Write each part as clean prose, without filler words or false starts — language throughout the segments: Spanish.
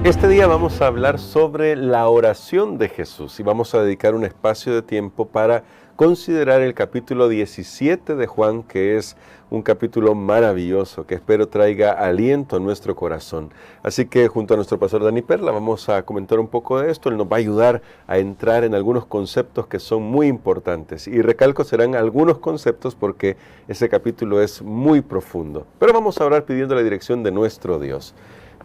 Este día vamos a hablar sobre la oración de Jesús y vamos a dedicar un espacio de tiempo para considerar el capítulo 17 de Juan, que es un capítulo maravilloso que espero traiga aliento a nuestro corazón. Así que junto a nuestro pastor Dani Perla vamos a comentar un poco de esto. Él nos va a ayudar a entrar en algunos conceptos que son muy importantes. Y recalco, serán algunos conceptos porque ese capítulo es muy profundo. Pero vamos a orar pidiendo la dirección de nuestro Dios.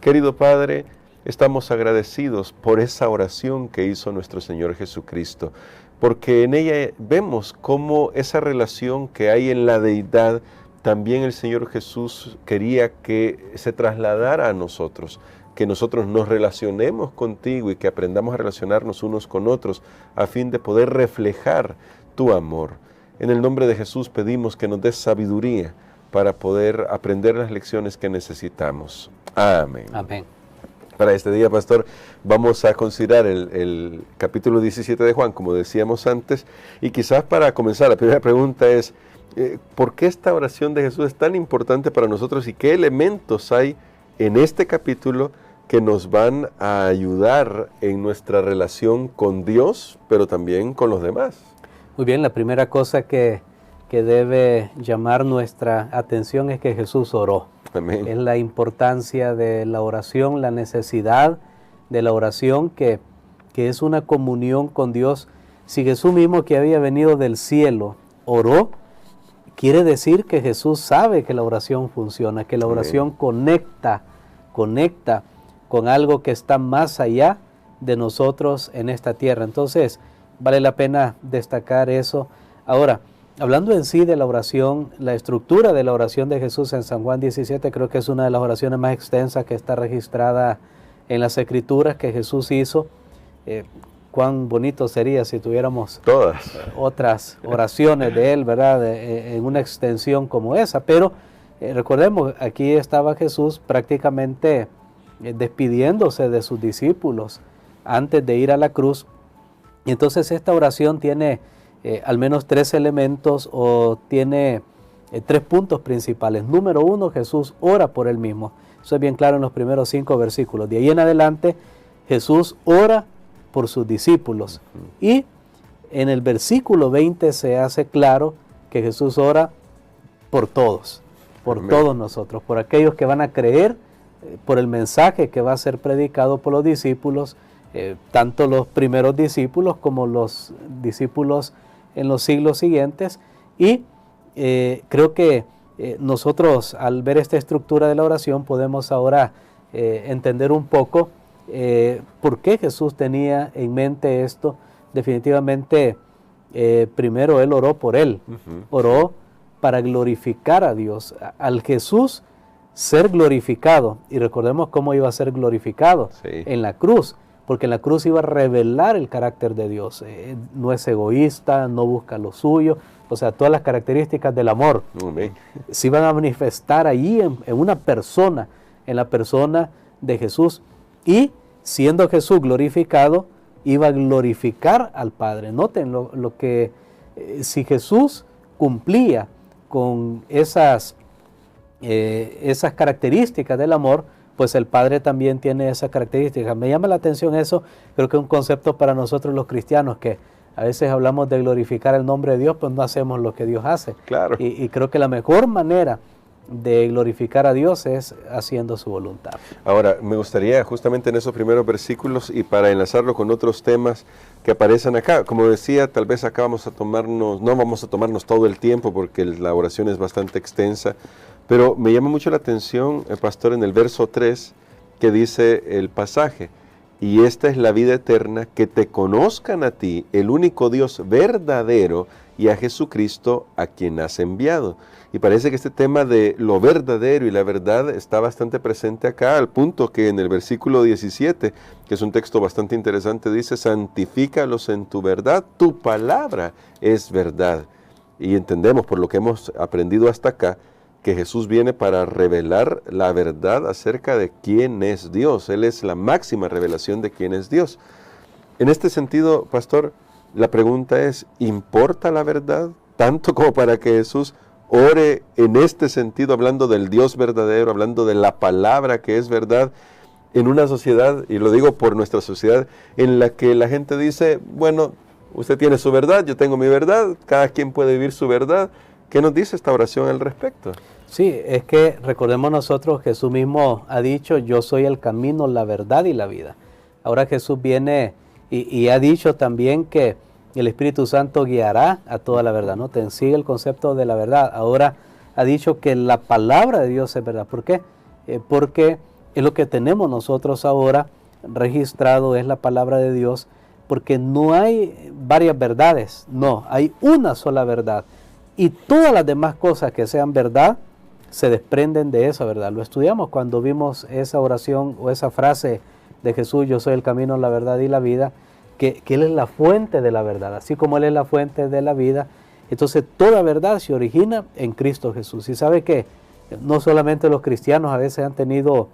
Querido Padre, estamos agradecidos por esa oración que hizo nuestro Señor Jesucristo, porque en ella vemos cómo esa relación que hay en la deidad, también el Señor Jesús quería que se trasladara a nosotros, que nosotros nos relacionemos contigo y que aprendamos a relacionarnos unos con otros a fin de poder reflejar tu amor. En el nombre de Jesús pedimos que nos des sabiduría para poder aprender las lecciones que necesitamos. Amén. Amén. Para este día, pastor, vamos a considerar el capítulo 17 de Juan, como decíamos antes, y quizás para comenzar, la primera pregunta es, ¿por qué esta oración de Jesús es tan importante para nosotros y qué elementos hay en este capítulo que nos van a ayudar en nuestra relación con Dios, pero también con los demás? Muy bien, la primera cosa que debe llamar nuestra atención es que Jesús oró. Amén. Es la importancia de la oración, la necesidad de la oración, que es una comunión con Dios. Si Jesús mismo, que había venido del cielo, oró, quiere decir que Jesús sabe que la oración funciona, que la oración conecta con algo que está más allá de nosotros en esta tierra. Entonces, vale la pena destacar eso. Ahora, hablando en sí de la oración, la estructura de la oración de Jesús en San Juan 17, creo que es una de las oraciones más extensas que está registrada en las Escrituras que Jesús hizo. Cuán bonito sería si tuviéramos todas otras oraciones de Él, ¿verdad? En una extensión como esa, pero recordemos, aquí estaba Jesús prácticamente despidiéndose de sus discípulos antes de ir a la cruz. Y entonces esta oración tiene al menos tres elementos, o tiene tres puntos principales. Número uno, Jesús ora por Él mismo. Eso es bien claro en los primeros 5 versículos. De ahí en adelante, Jesús ora por sus discípulos. Y en el versículo 20 se hace claro que Jesús ora por todos, por todos nosotros, por aquellos que van a creer, por el mensaje que va a ser predicado por los discípulos, tanto los primeros discípulos como los discípulos en los siglos siguientes. Y creo que nosotros, al ver esta estructura de la oración, podemos ahora entender un poco por qué Jesús tenía en mente esto. Definitivamente, primero Él oró por Él, oró para glorificar a Dios, al Jesús ser glorificado. Y recordemos cómo iba a ser glorificado en la cruz, porque en la cruz iba a revelar el carácter de Dios. No es egoísta, no busca lo suyo, o sea, todas las características del amor se iban a manifestar allí en una persona, en la persona de Jesús. Y siendo Jesús glorificado, iba a glorificar al Padre. Noten lo que, si Jesús cumplía con esas características del amor, pues el Padre también tiene esas características. Me llama la atención eso. Creo que es un concepto para nosotros los cristianos, que a veces hablamos de glorificar el nombre de Dios, pues no hacemos lo que Dios hace. Claro. Y creo que la mejor manera de glorificar a Dios es haciendo su voluntad. Ahora, me gustaría justamente en esos primeros versículos, y para enlazarlo con otros temas que aparecen acá, como decía, tal vez acá no vamos a tomarnos todo el tiempo porque la oración es bastante extensa, pero me llama mucho la atención, pastor, en el verso 3, que dice el pasaje: y esta es la vida eterna, que te conozcan a ti, el único Dios verdadero, y a Jesucristo, a quien has enviado. Y parece que este tema de lo verdadero y la verdad está bastante presente acá, al punto que en el versículo 17, que es un texto bastante interesante, dice: santifícalos en tu verdad, tu palabra es verdad. Y entendemos, por lo que hemos aprendido hasta acá, que Jesús viene para revelar la verdad acerca de quién es Dios. Él es la máxima revelación de quién es Dios. En este sentido, pastor, la pregunta es, ¿importa la verdad tanto como para que Jesús ore en este sentido, hablando del Dios verdadero, hablando de la palabra que es verdad? en una sociedad, y lo digo por nuestra sociedad, en la que la gente dice, bueno, usted tiene su verdad, yo tengo mi verdad, cada quien puede vivir su verdad. ¿Qué nos dice esta oración al respecto? Sí, es que recordemos nosotros, Jesús mismo ha dicho, yo soy el camino, la verdad y la vida. Ahora Jesús viene y ha dicho también que el Espíritu Santo guiará a toda la verdad, ¿no? Te sigue el concepto de la verdad. Ahora ha dicho que la palabra de Dios es verdad. ¿Por qué? Porque es lo que tenemos nosotros ahora registrado, es la palabra de Dios, porque no hay varias verdades, no, hay una sola verdad. Y todas las demás cosas que sean verdad, se desprenden de esa verdad. Lo estudiamos cuando vimos esa oración o esa frase de Jesús, yo soy el camino, la verdad y la vida, que Él es la fuente de la verdad, así como Él es la fuente de la vida. Entonces toda verdad se origina en Cristo Jesús. Y sabe que no solamente los cristianos a veces han tenido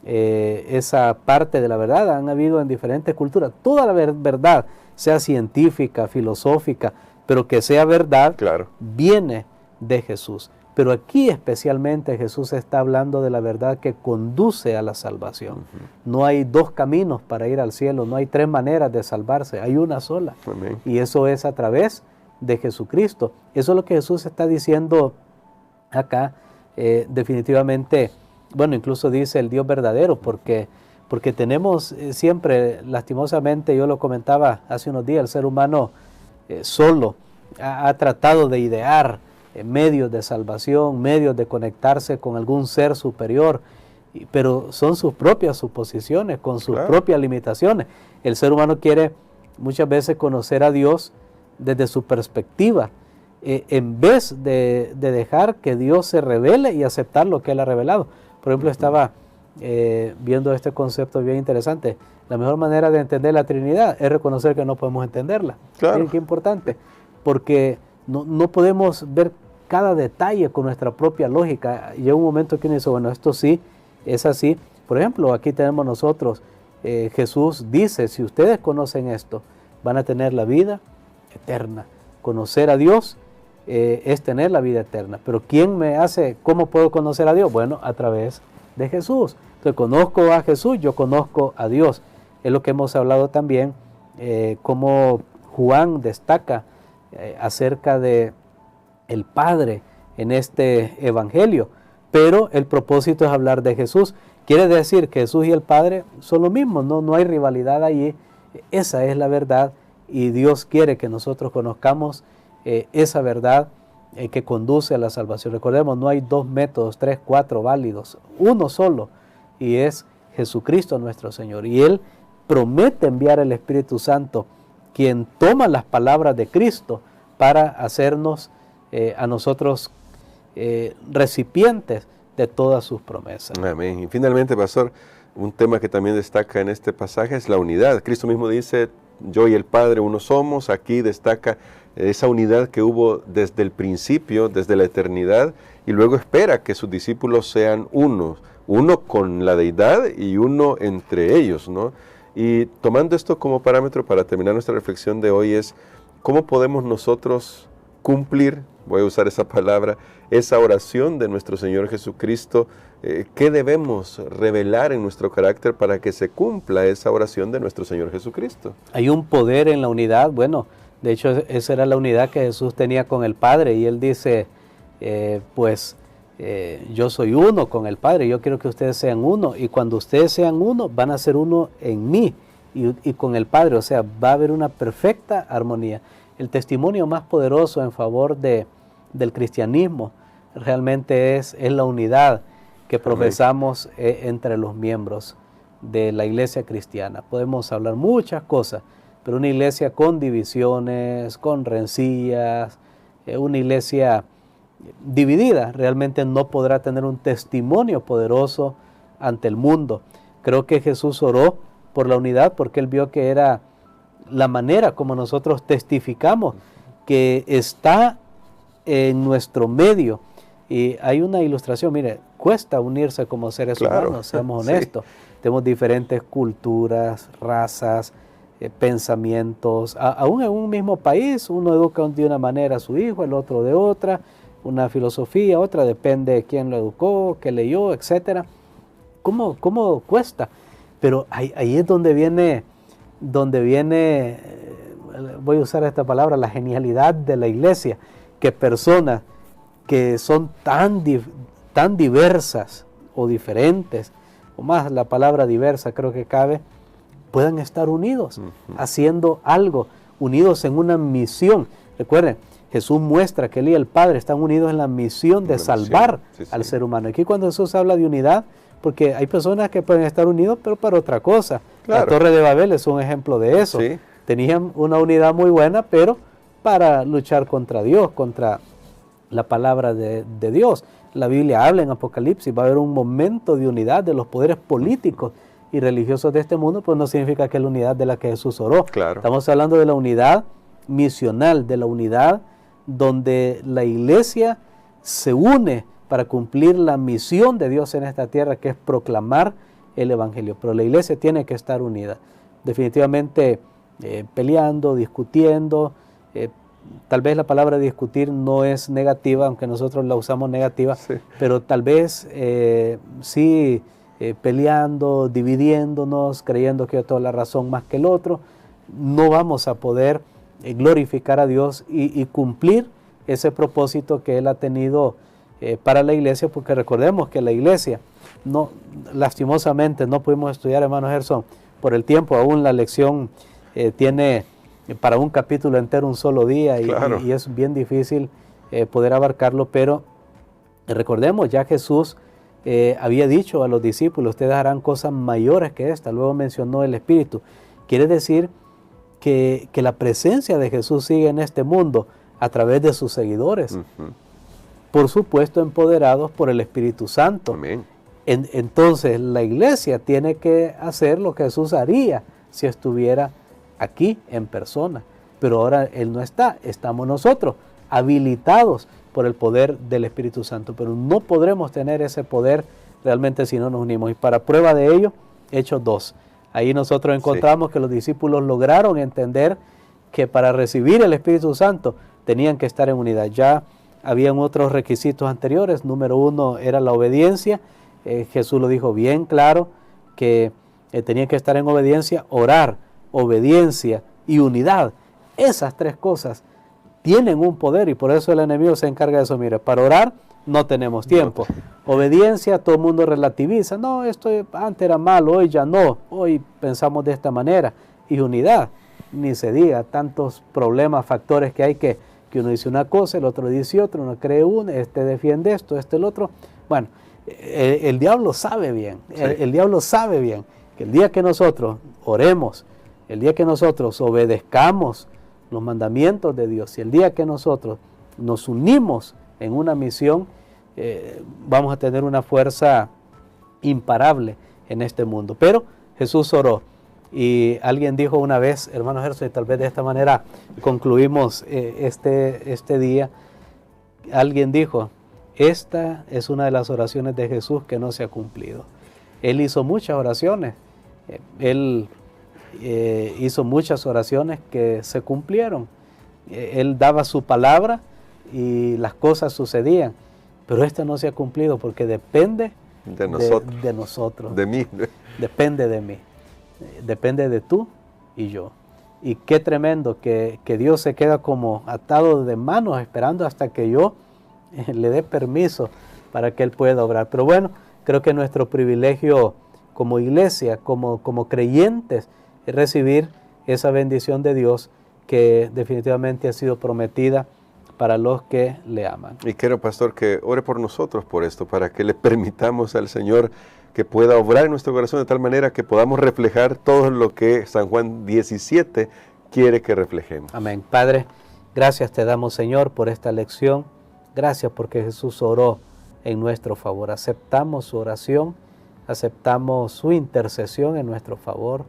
esa parte de la verdad, han habido en diferentes culturas. Toda la verdad, sea científica, filosófica, pero que sea verdad, claro, viene de Jesús. Pero aquí especialmente Jesús está hablando de la verdad que conduce a la salvación. No hay dos caminos para ir al cielo, no hay tres maneras de salvarse, hay una sola. Amén. Y eso es a través de Jesucristo. Eso es lo que Jesús está diciendo acá. Definitivamente, bueno, incluso dice el Dios verdadero, porque tenemos siempre, lastimosamente, yo lo comentaba hace unos días, el ser humano solo ha tratado de idear medios de salvación, medios de conectarse con algún ser superior, pero son sus propias suposiciones, con sus propias limitaciones. El ser humano quiere muchas veces conocer a Dios desde su perspectiva, en vez de dejar que Dios se revele y aceptar lo que Él ha revelado. Por ejemplo, estaba viendo este concepto bien interesante. La mejor manera de entender la Trinidad es reconocer que no podemos entenderla. Claro. Miren qué importante, porque no podemos ver cada detalle con nuestra propia lógica. Llega un momento que uno dice, bueno, esto sí es así. Por ejemplo, aquí tenemos nosotros, Jesús dice, si ustedes conocen esto, van a tener la vida eterna. Conocer a Dios es tener la vida eterna. Pero ¿quién me hace, cómo puedo conocer a Dios? Bueno, a través de Jesús. Entonces, conozco a Jesús, yo conozco a Dios. Es lo que hemos hablado también, cómo Juan destaca acerca de el Padre en este evangelio, pero el propósito es hablar de Jesús. Quiere decir que Jesús y el Padre son lo mismo, no hay rivalidad allí. Esa es la verdad y Dios quiere que nosotros conozcamos esa verdad que conduce a la salvación. Recordemos, no hay dos métodos, tres, cuatro válidos, uno solo, y es Jesucristo nuestro Señor. Y Él promete enviar el Espíritu Santo, quien toma las palabras de Cristo para hacernos a nosotros recipientes de todas sus promesas. Amén. Y finalmente, pastor, un tema que también destaca en este pasaje es la unidad. Cristo mismo dice, yo y el Padre uno somos. Aquí destaca esa unidad que hubo desde el principio, desde la eternidad, y luego espera que sus discípulos sean uno con la deidad y uno entre ellos, ¿no? Y tomando esto como parámetro para terminar nuestra reflexión de hoy es, ¿cómo podemos nosotros cumplir, voy a usar esa palabra, esa oración de nuestro Señor Jesucristo? ¿Qué debemos revelar en nuestro carácter para que se cumpla esa oración de nuestro Señor Jesucristo? Hay un poder en la unidad. Bueno, de hecho esa era la unidad que Jesús tenía con el Padre, y Él dice, yo soy uno con el Padre, yo quiero que ustedes sean uno, y cuando ustedes sean uno, van a ser uno en mí y con el Padre, o sea, va a haber una perfecta armonía. El testimonio más poderoso en favor del cristianismo realmente es la unidad que profesamos entre los miembros de la iglesia cristiana. Podemos hablar muchas cosas, pero una iglesia con divisiones, con rencillas, una iglesia dividida realmente no podrá tener un testimonio poderoso ante el mundo. Creo que Jesús oró por la unidad porque Él vio que era la manera como nosotros testificamos que está en nuestro medio. Y hay una ilustración, mire, cuesta unirse como seres humanos, seamos honestos. Sí. Tenemos diferentes culturas, razas, pensamientos. Aún en un mismo país, uno educa de una manera a su hijo, el otro de otra, una filosofía, otra, depende de quién lo educó, qué leyó, etc. ¿Cómo cuesta? Pero ahí es donde viene, voy a usar esta palabra, la genialidad de la iglesia, que personas que son tan diversas o diferentes, o más la palabra diversa creo que cabe, puedan estar unidos, haciendo algo, unidos en una misión. Recuerden, Jesús muestra que Él y el Padre están unidos en la misión de salvar al ser humano. Aquí cuando Jesús habla de unidad, porque hay personas que pueden estar unidos, pero para otra cosa. Claro. La Torre de Babel es un ejemplo de eso. Sí. Tenían una unidad muy buena, pero para luchar contra Dios, contra la palabra de Dios. La Biblia habla en Apocalipsis, va a haber un momento de unidad de los poderes políticos y religiosos de este mundo, pues no significa que es la unidad de la que Jesús oró. Claro. Estamos hablando de la unidad misional, de la unidad donde la iglesia se une para cumplir la misión de Dios en esta tierra, que es proclamar el Evangelio. Pero la iglesia tiene que estar unida. Definitivamente peleando, discutiendo. Tal vez la palabra discutir no es negativa, aunque nosotros la usamos negativa, pero tal vez sí peleando, dividiéndonos, creyendo que yo tengo la razón más que el otro, no vamos a poder glorificar a Dios y cumplir ese propósito que Él ha tenido para la iglesia, porque recordemos que la iglesia, lastimosamente no pudimos estudiar, hermano Gerson, por el tiempo, aún la lección tiene para un capítulo entero un solo día, claro. y es bien difícil poder abarcarlo, pero recordemos, ya Jesús había dicho a los discípulos, ustedes harán cosas mayores que esta, luego mencionó el Espíritu. Quiere decir que la presencia de Jesús sigue en este mundo a través de sus seguidores, por supuesto empoderados por el Espíritu Santo. Amén. Entonces la iglesia tiene que hacer lo que Jesús haría si estuviera aquí en persona, pero ahora Él no está, estamos nosotros habilitados por el poder del Espíritu Santo, pero no podremos tener ese poder realmente si no nos unimos. Y para prueba de ello, Hechos 2. Ahí nosotros encontramos que los discípulos lograron entender que para recibir el Espíritu Santo tenían que estar en unidad. Ya habían otros requisitos anteriores. Número 1 era la obediencia. Jesús lo dijo bien claro, que tenían que estar en obediencia, orar, obediencia y unidad. Esas tres cosas tienen un poder y por eso el enemigo se encarga de eso. Mire, para orar no tenemos tiempo. Obediencia, todo el mundo relativiza. No, esto antes era malo, hoy ya no. Hoy pensamos de esta manera. Y unidad, ni se diga, tantos problemas, factores que hay que uno dice una cosa, el otro dice otra, uno cree uno, este defiende esto, este el otro. Bueno, el diablo sabe bien, el diablo sabe bien que el día que nosotros oremos, el día que nosotros obedezcamos los mandamientos de Dios y el día que nosotros nos unimos en una misión, vamos a tener una fuerza imparable en este mundo. Pero Jesús oró y alguien dijo una vez, hermano Gerson, y tal vez de esta manera concluimos este día, alguien dijo, esta es una de las oraciones de Jesús que no se ha cumplido. Él hizo muchas oraciones, Él hizo muchas oraciones que se cumplieron. Él daba su palabra y las cosas sucedían, pero esta no se ha cumplido porque depende de nosotros. De mí. Depende de mí. Depende de tú y yo. Y qué tremendo que Dios se queda como atado de manos esperando hasta que yo le dé permiso para que Él pueda obrar. Pero bueno, creo que nuestro privilegio como iglesia, como creyentes, es recibir esa bendición de Dios que definitivamente ha sido prometida para los que le aman. Y quiero, pastor, que ore por nosotros por esto, para que le permitamos al Señor que pueda obrar en nuestro corazón de tal manera que podamos reflejar todo lo que San Juan 17 quiere que reflejemos. Amén. Padre, gracias te damos, Señor, por esta lección. Gracias porque Jesús oró en nuestro favor. Aceptamos su oración, aceptamos su intercesión en nuestro favor.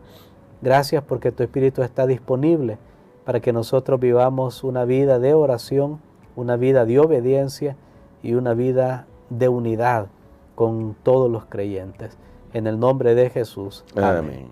Gracias porque tu Espíritu está disponible para que nosotros vivamos una vida de oración, una vida de obediencia y una vida de unidad con todos los creyentes. En el nombre de Jesús. Amén.